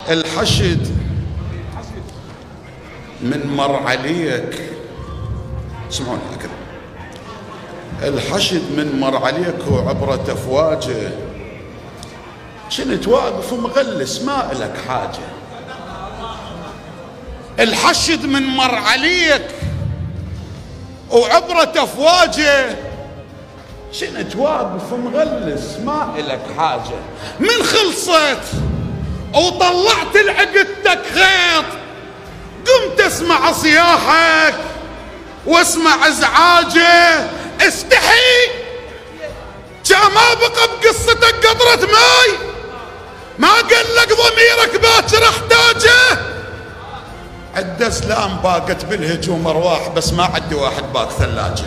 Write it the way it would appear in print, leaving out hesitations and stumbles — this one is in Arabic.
الحشد من مر عليك، اسمعوني هكذا، الحشد من مر عليك وعبرة افواجه، كنت واقف مغلس ما إلك حاجة. الحشد من مر عليك وعبرة افواجه، كنت واقف مغلس ما إلك حاجة. من خلصت وطلعت لعقدتك خيط، قمت اسمع صياحك واسمع ازعاجه، استحي جا ما بقى بقصتك قطرة ماي، ما قال لك ضميرك باكر احتاجه. عد ازلام باقت بالهجوم ارواح، بس ما عندي واحد باق ثلاجه.